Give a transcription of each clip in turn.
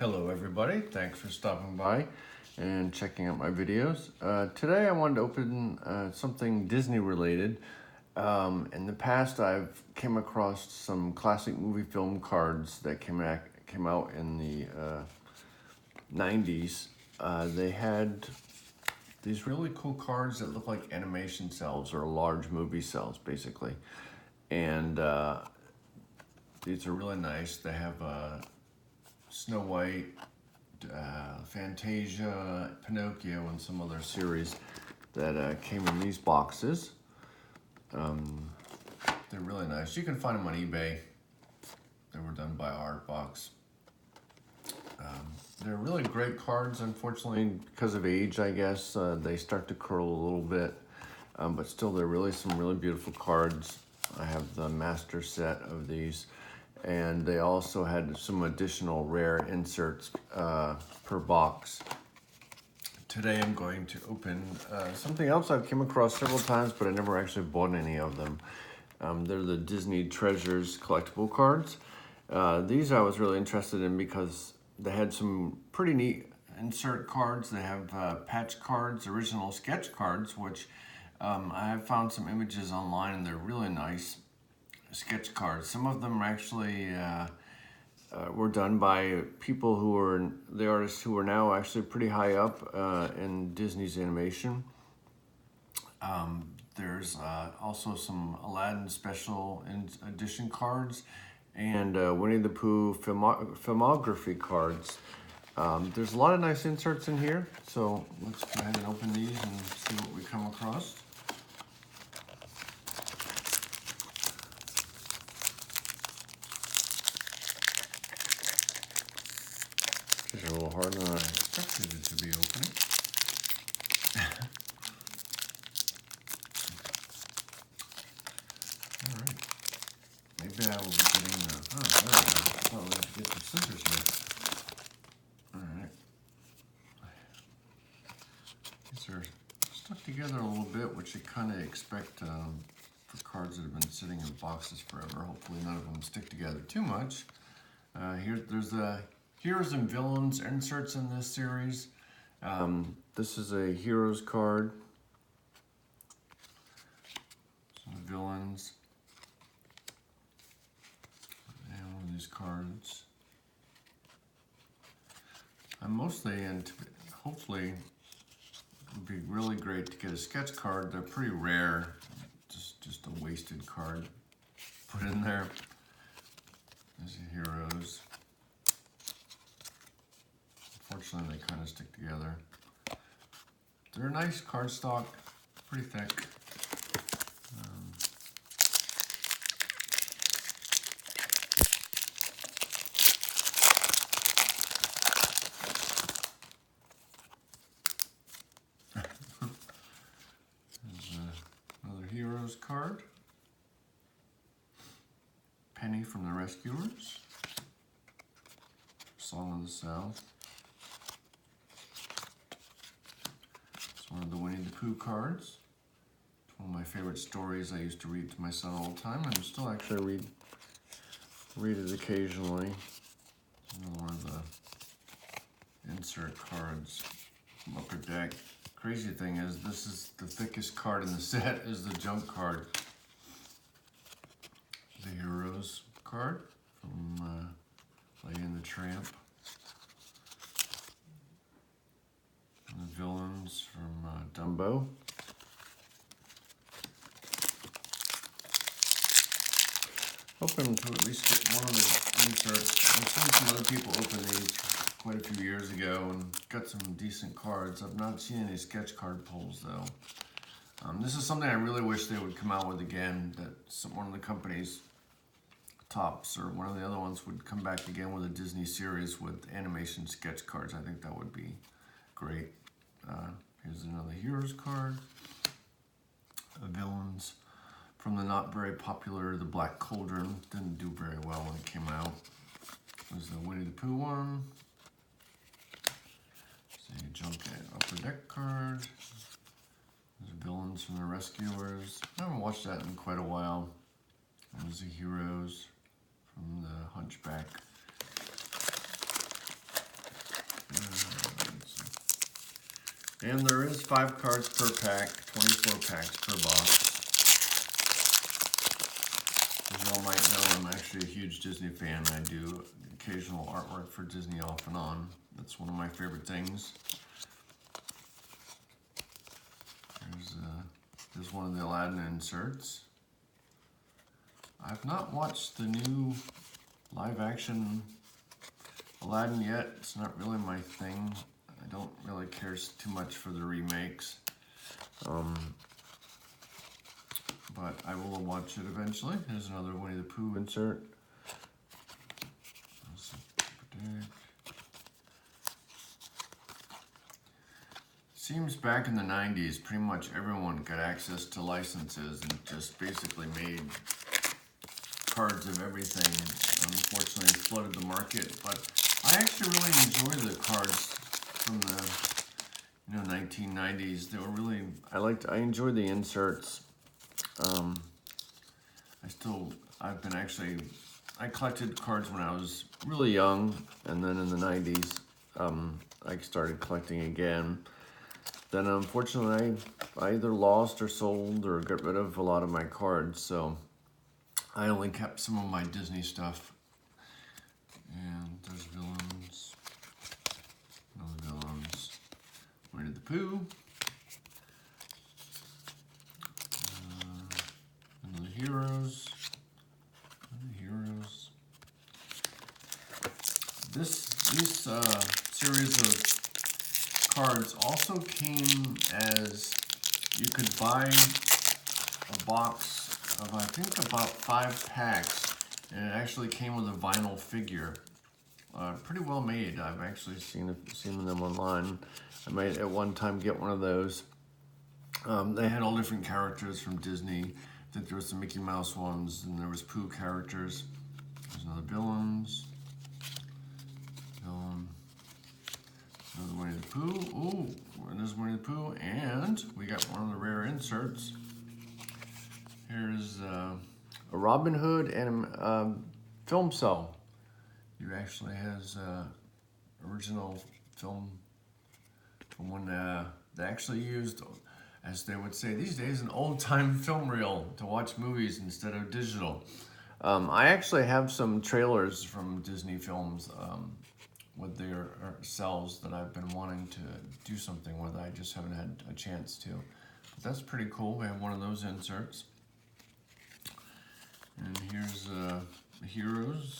Hello everybody, thanks for stopping by and checking out my videos. Today I wanted to open something Disney related. In the past I've came across some classic movie film cards that came out in the 90s. They had these really cool cards that look like animation cells or large movie cells basically. And these are really nice. They have Snow White, Fantasia, Pinocchio, and some other series that came in these boxes. They're really nice. You can find them on eBay. They were done by Artbox. They're really great cards. Unfortunately, because of age, I guess, they start to curl a little bit. But still, they're really some really beautiful cards. I have the master set of these. And they also had some additional rare inserts per box. Today I'm going to open something else I've come across several times, but I never actually bought any of them. They're the Disney Treasures collectible cards. These I was really interested in because they had some pretty neat insert cards. They have patch cards, original sketch cards, which I have found some images online and they're really nice sketch cards. Some of them actually were done by people who were the artists who are now actually pretty high up in Disney's animation. There's also some Aladdin special edition cards and Winnie the Pooh filmography cards. There's a lot of nice inserts in here, so let's go ahead and open these and see what we come across. These are a little harder than I expected it to be opening. Alright. Maybe I will be getting the... Oh, there we go. I thought we had to get the scissors here. Alright. These are stuck together a little bit, which you kind of expect for cards that have been sitting in boxes forever. Hopefully none of them stick together too much. There's the Heroes and Villains inserts in this series. This is a Heroes card. Some Villains. And one of these cards. I'm mostly into, hopefully, it would be really great to get a sketch card. They're pretty rare. Just a wasted card. Put in there. There's the Heroes. Unfortunately, they kind of stick together. They're a nice cardstock, pretty thick. There's another Heroes card. Penny from the Rescuers. Song of the South. One of the Winnie the Pooh cards. It's one of my favorite stories I used to read to my son all the time, and I still actually read it occasionally. Another one of the insert cards from Upper Deck. Crazy thing is, this is the thickest card in the set is the junk card. The Heroes card from Lady and the Tramp. And the Villains from Dumbo. Hoping to at least get one of the inserts. I've seen some other people open these quite a few years ago and got some decent cards. I've not seen any sketch card pulls though. This is something I really wish they would come out with again, that one of the companies, Tops or one of the other ones, would come back again with a Disney series with animation sketch cards. I think that would be great. Here's another Heroes card. Villains from the not very popular The Black Cauldron. Didn't do very well when it came out. There's the Winnie the Pooh one. There's a Junket Upper Deck card. There's Villains from the Rescuers. I haven't watched that in quite a while. There's the Heroes from the Hunchback. And there is 5 cards per pack, 24 packs per box. As you all might know, I'm actually a huge Disney fan. I do occasional artwork for Disney off and on. That's one of my favorite things. There's one of the Aladdin inserts. I've not watched the new live action Aladdin yet. It's not really my thing. I don't really care too much for the remakes. But I will watch it eventually. There's another Winnie the Pooh insert. Seems back in the 90s, pretty much everyone got access to licenses and just basically made cards of everything. Unfortunately, it flooded the market, but I actually really enjoy the cards from the 1990s. They were really, I enjoyed the inserts. I collected cards when I was really young, and then in the 90s, I started collecting again. Then unfortunately, I either lost or sold or got rid of a lot of my cards, so I only kept some of my Disney stuff. And there's villains. Another villains. Winnie the Pooh. Another heroes. These series of cards also came as you could buy a box of, I think, about 5 packs, and it actually came with a vinyl figure. Pretty well made. I've actually seen them online. I might at one time get one of those. They had all different characters from Disney. I think there was some Mickey Mouse ones, and there was Pooh characters. There's another villains. Another Winnie the Pooh. Ooh, there's Winnie the Pooh, and we got one of the rare inserts. Here's a Robin Hood and a film cell. He actually has original film from when they actually used, as they would say these days, an old-time film reel to watch movies instead of digital. I actually have some trailers from Disney films with their cells that I've been wanting to do something with. I just haven't had a chance to. But that's pretty cool. We have one of those inserts. And here's the heroes.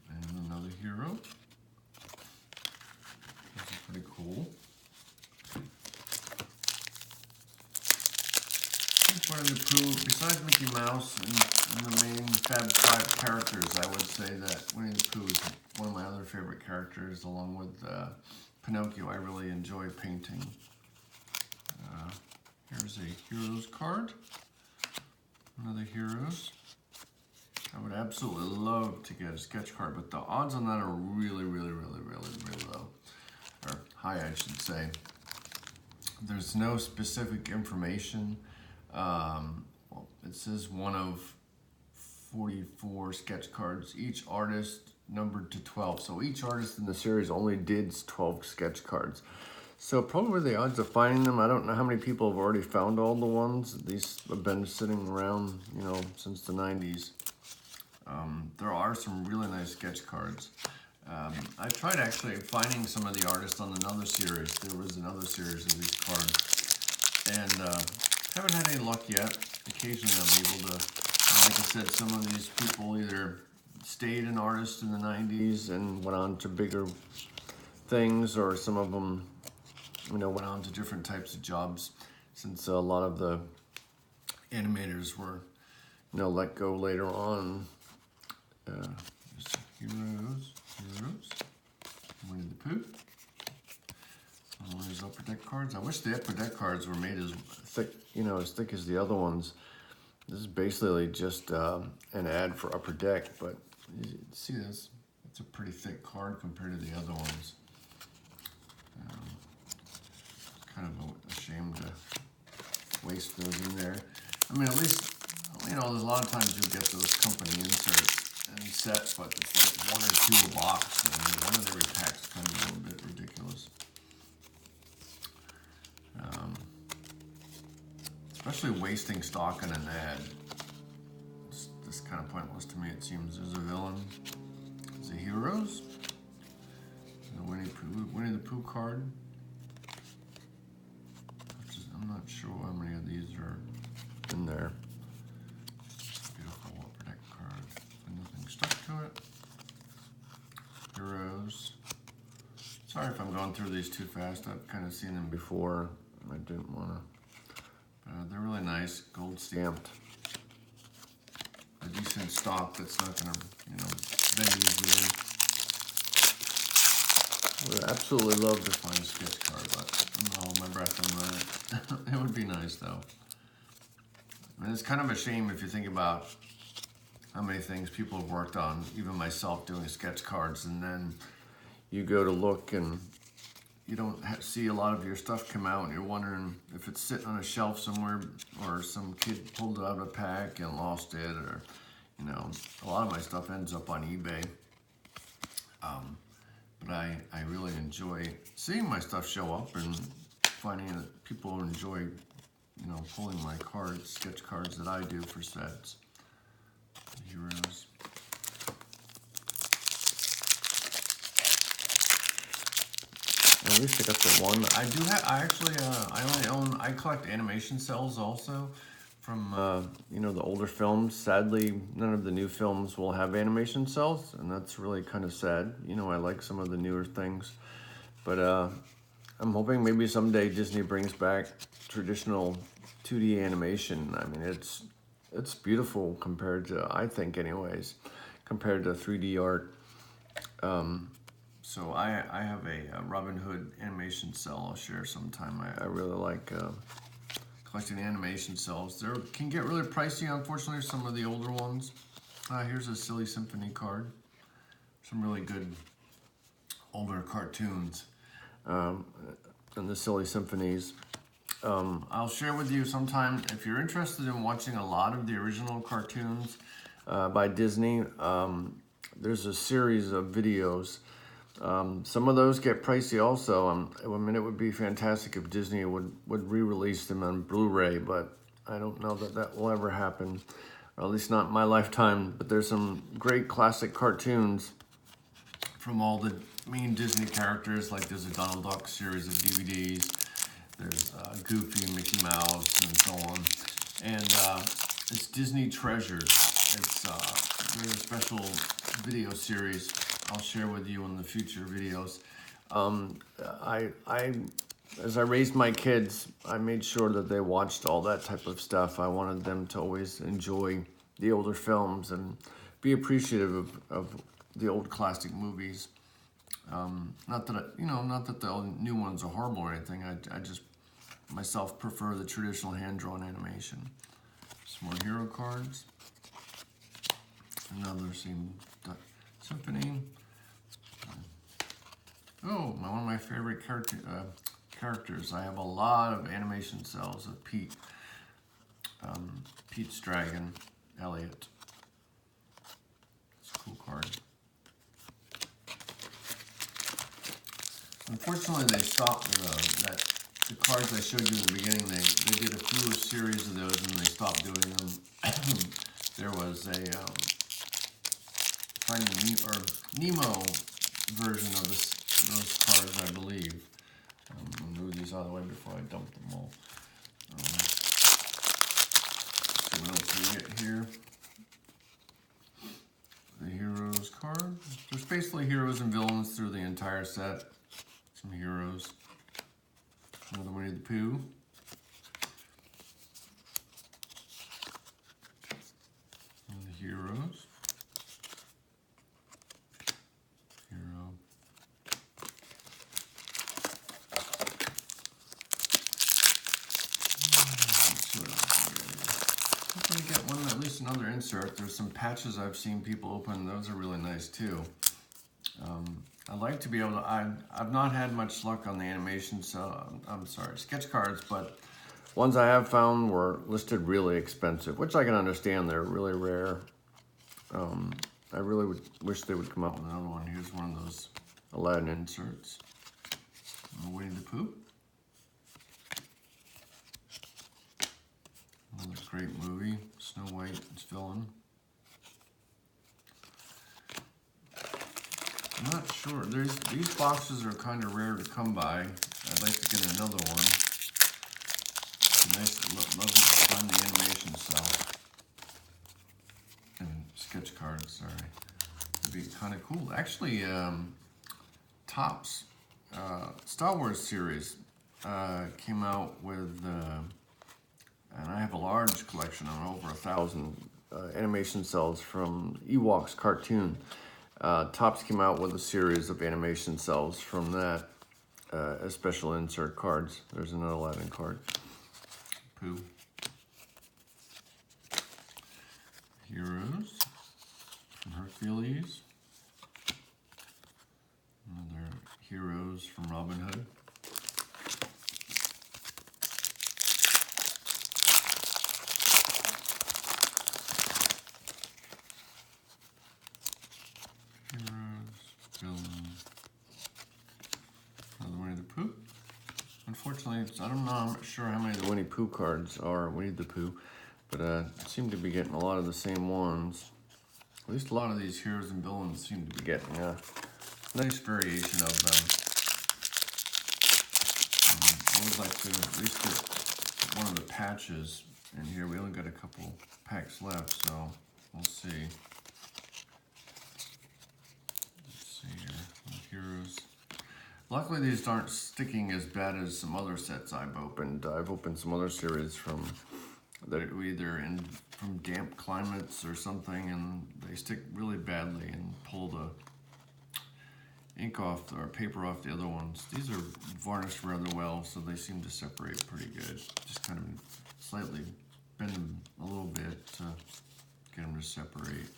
And another hero. This is pretty cool. Winnie the Pooh, besides Mickey Mouse and the main Fab 5 characters, I would say that Winnie the Pooh is one of my other favorite characters, along with Pinocchio. I really enjoy painting. Here's a Heroes card. Another Heroes. I would absolutely love to get a sketch card, but the odds on that are really, really, really, really, really low. Or high, I should say. There's no specific information. Well, it says one of 44 sketch cards, each artist numbered to 12. So each artist in the series only did 12 sketch cards. So probably the odds of finding them, I don't know how many people have already found all the ones. These have been sitting around, since the 90s. There are some really nice sketch cards. I tried actually finding some of the artists on another series. There was another series of these cards. And haven't had any luck yet. Occasionally I'll be able to, like I said, some of these people either stayed an artist in the 90s and went on to bigger things, or some of them, went on to different types of jobs, since a lot of the animators were, let go later on. Heroes, Winnie the Pooh. There's Upper Deck cards. I wish the Upper Deck cards were made as thick as the other ones. This is basically just an ad for Upper Deck, but you see this? It's a pretty thick card compared to the other ones. Kind of a shame to waste those in there. I mean, at least, there's a lot of times you'll get those company inserts and sets, but it's like 1 or 2 a box, and one of every pack's kind of a little bit ridiculous. especially wasting stock in an ad. It's just kind of pointless to me, it seems. There's a villain. There's the heroes. The Winnie the Pooh card. I'm not sure how many of these are in there. Beautiful protect card. Nothing stuck to it. Heroes. Sorry if I'm going through these too fast. I've kind of seen them before. I didn't want to. They're really nice, gold stamped. A decent stock that's not going to, bend easily. I would absolutely love to find a sketch card, but I'm gonna hold my breath on that. It would be nice though. And it's kind of a shame if you think about how many things people have worked on, even myself doing sketch cards, and then you go to look and you don't see a lot of your stuff come out, and you're wondering if it's sitting on a shelf somewhere, or some kid pulled it out of a pack and lost it, or, a lot of my stuff ends up on eBay. But I really enjoy seeing my stuff show up and finding that people enjoy, pulling my cards, sketch cards that I do for sets. Heroes. At least I got the one. I do have, I collect animation cells also from, the older films. Sadly, none of the new films will have animation cells, and that's really kind of sad. I like some of the newer things, but I'm hoping maybe someday Disney brings back traditional 2D animation. I mean, it's beautiful compared to, I think anyways, compared to 3D art. So I have a Robin Hood animation cell I'll share sometime. I really like collecting animation cells. They can get really pricey, unfortunately, some of the older ones. Here's a Silly Symphony card. Some really good older cartoons and the Silly Symphonies. I'll share with you sometime, if you're interested in watching a lot of the original cartoons by Disney, there's a series of videos. Some of those get pricey also. I mean, it would be fantastic if Disney would re-release them on Blu-ray, but I don't know that will ever happen, or at least not in my lifetime. But there's some great classic cartoons from all the main Disney characters, like there's a Donald Duck series of DVDs, there's Goofy and Mickey Mouse and so on, and it's Disney Treasures. It's there's a special video series I'll share with you in the future videos. As I raised my kids, I made sure that they watched all that type of stuff. I wanted them to always enjoy the older films and be appreciative of the old classic movies. Not that the new ones are horrible or anything. I just myself prefer the traditional hand-drawn animation. Some more hero cards. Another Symphony. Oh, one of my favorite characters. I have a lot of animation cells of Pete. Pete's dragon, Elliot. It's a cool card. Unfortunately, they stopped the cards I showed you in the beginning. They did a few series of those, and they stopped doing them. There was a Finding Nemo version of those cards, I believe. I'll move these out of the way before I dump them all. See what else we get here. The heroes card. There's basically heroes and villains through the entire set. Some heroes. Another Winnie the Pooh. And the heroes. Hero. Hopefully get one, at least another insert. There's some patches I've seen people open. Those are really nice too. I like to be able to, I've not had much luck on the animation, so I'm sorry, sketch cards, but ones I have found were listed really expensive, which I can understand. They're really rare. I really would wish they would come up with another one. Here's one of those Aladdin inserts. Winnie the Pooh. Another great movie, Snow White, it's villain. I'm not sure. These boxes are kind of rare to come by. I'd like to get another one. It's a nice, love to find the animation cell. And sketch cards, sorry. It'd be kind of cool. Actually, Topps Star Wars series came out with, and I have a large collection of over 1,000 animation cells from Ewoks cartoon. Topps came out with a series of animation cells from that as special insert cards. There's another Aladdin card. Pooh. Heroes from Hercules. Another Heroes from Robin Hood. Another Winnie the Pooh. Unfortunately, I'm not sure how many of the Winnie Pooh cards are Winnie the Pooh, but I seem to be getting a lot of the same ones. At least a lot of these heroes and villains seem to be getting a nice variation of them. I would like to at least get one of the patches in here. We only got a couple packs left, so we'll see. Heroes. Luckily, these aren't sticking as bad as some other sets I've opened. I've opened some other series from that are either in from damp climates or something, and they stick really badly and pull the ink off or paper off the other ones. These are varnished rather well, so they seem to separate pretty good. Just kind of slightly bend them a little bit to get them to separate.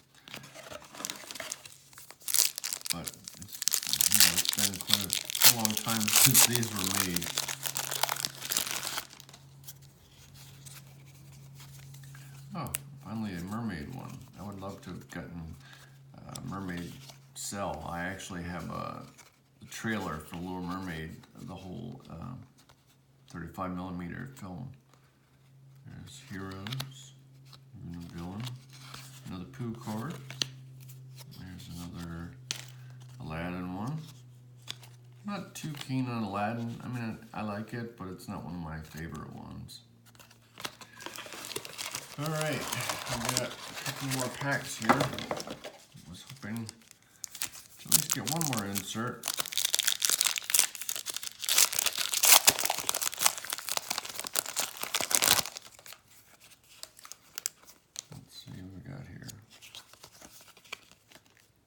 But it's been quite a long time since these were made. Oh, finally a mermaid one. I would love to have gotten a mermaid cell. I actually have a trailer for Little Mermaid, the whole 35mm film. There's Heroes, and a villain, another Pooh card. There's another Aladdin one. I'm not too keen on Aladdin. I mean, I like it, but it's not one of my favorite ones. All right, I've got a couple more packs here. I was hoping to at least get one more insert. Let's see what we got here.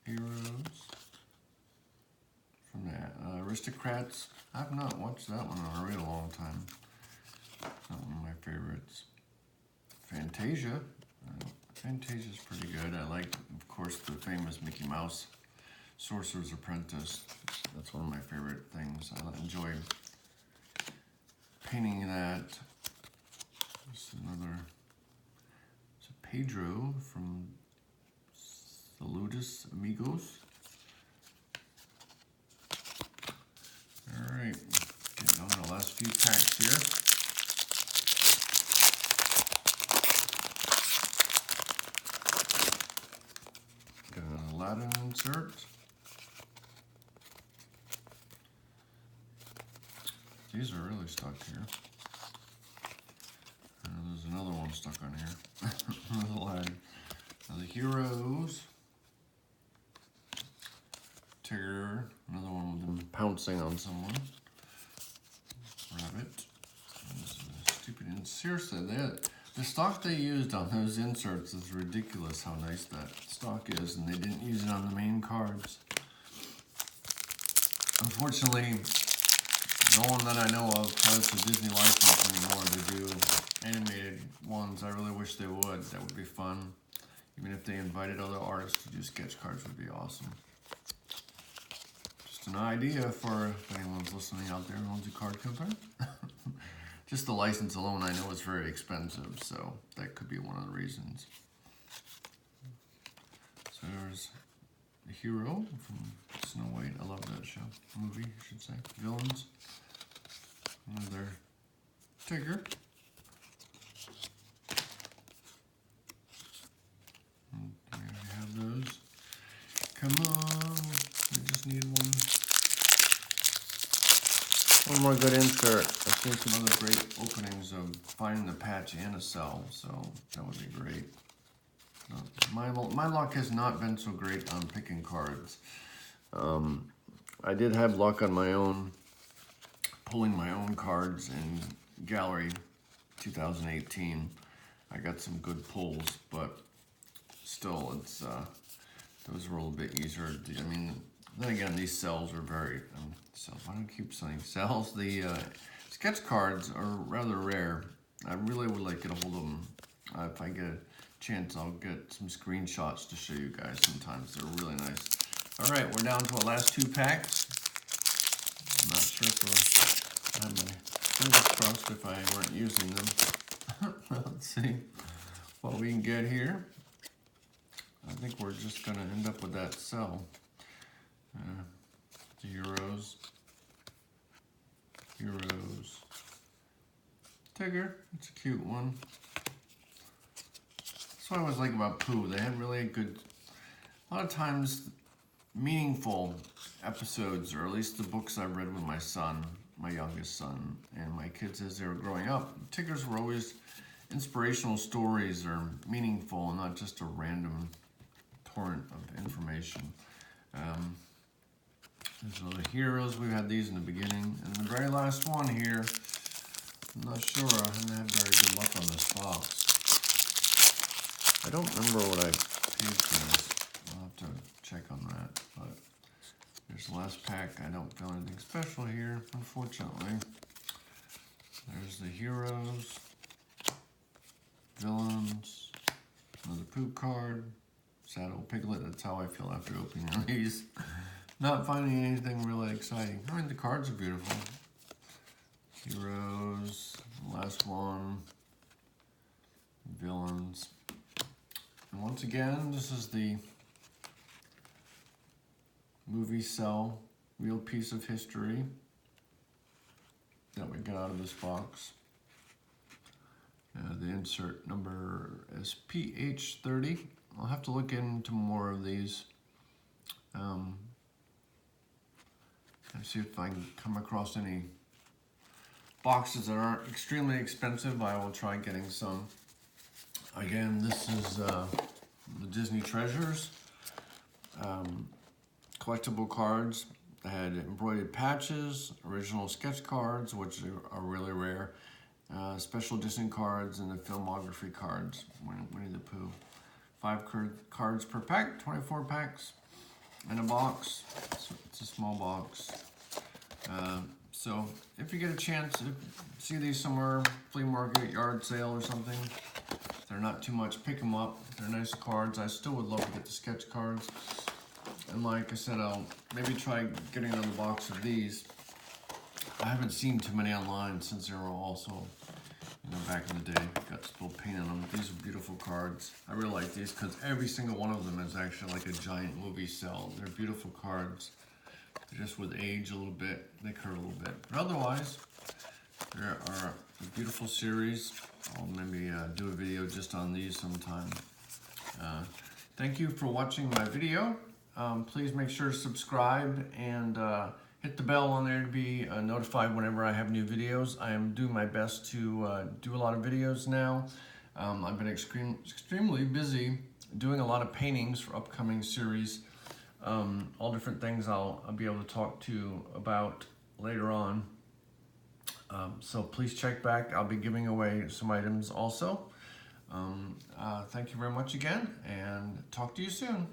Heroes. From the Aristocrats. I've not watched that one in a really long time. It's not one of my favorites. Fantasia. Fantasia's pretty good. I like, of course, the famous Mickey Mouse Sorcerer's Apprentice. That's one of my favorite things. I enjoy painting that. This is another. It's a Pedro from Saludos Amigos. All right, getting on the last few packs here. Got an Aladdin insert. These are really stuck here. There's another one stuck on here. Aladdin. Now the Heroes. Tigger. Another one with them pouncing on someone. Rabbit. This is a stupid. And seriously, the stock they used on those inserts is ridiculous. How nice that stock is, and they didn't use it on the main cards. Unfortunately, no one that I know of has the Disney license anymore to do animated ones. I really wish they would. That would be fun. Even if they invited other artists to do sketch cards, would be awesome. Just an idea for if anyone's listening out there who owns a card company. Just the license alone, I know, is very expensive, so that could be one of the reasons. So there's the hero from Snow White. I love that show. Movie, I should say. Villains. Another Tigger. Come on, we just need one more good insert. I've seen some other great openings of finding the patch and a cell, so that would be great. My luck has not been so great on picking cards. I did have luck on my own, pulling my own cards in Gallery 2018. I got some good pulls, but still, it's those were a little bit easier. I mean, then again, these cells are very. So why don't I keep saying cells? The sketch cards are rather rare. I really would like to get a hold of them. If I get a chance, I'll get some screenshots to show you guys. Sometimes they're really nice. All right, we're down to our last 2 packs. I'm not sure if I have my fingers crossed if I weren't using them. Let's see what we can get here. I think we're just going to end up with that cell. The Heroes. Tigger, it's a cute one. That's what I always like about Pooh. They had really good, a lot of times, meaningful episodes, or at least the books I've read with my son, my youngest son, and my kids as they were growing up. Tiggers were always inspirational stories or meaningful, and not just a random torrent of information. So the Heroes, we've had these in the beginning, and the very last one here, I'm not sure, I haven't had very good luck on this box. I don't remember what I paid for this. I'll have to check on that, but there's the last pack. I don't feel anything special here, unfortunately. There's the Heroes, Villains, another Pooh card, Sad Old Piglet. That's how I feel after opening these. Not finding anything really exciting. I mean, the cards are beautiful. Heroes, last one, Villains. And once again, this is the movie cell, real piece of history that we got out of this box. The insert number is PH30. I'll have to look into more of these. And see if I can come across any boxes that aren't extremely expensive. I will try getting some. Again, this is the Disney Treasures. Collectible cards that had embroidered patches, original sketch cards, which are really rare, special edition cards, and the filmography cards, Winnie the Pooh. 5 cards per pack, 24 packs in a box. So it's a small box. So if you get a chance to see these somewhere, flea market, yard sale or something, if they're not too much, pick them up. They're nice cards. I still would love to get the sketch cards. And like I said, I'll maybe try getting another box of these. I haven't seen too many online since they were also, back in the day, got still paint on them. These are beautiful cards. I really like these because every single one of them is actually like a giant movie cell. They're beautiful cards. They're just with age a little bit, they curve a little bit. But otherwise, there are a beautiful series. I'll maybe do a video just on these sometime. Thank you for watching my video. Please make sure to subscribe and hit the bell on there to be notified whenever I have new videos. I am doing my best to do a lot of videos now. I've been extremely busy doing a lot of paintings for upcoming series. All different things I'll be able to talk to you about later on. So please check back. I'll be giving away some items also. Thank you very much again, and talk to you soon.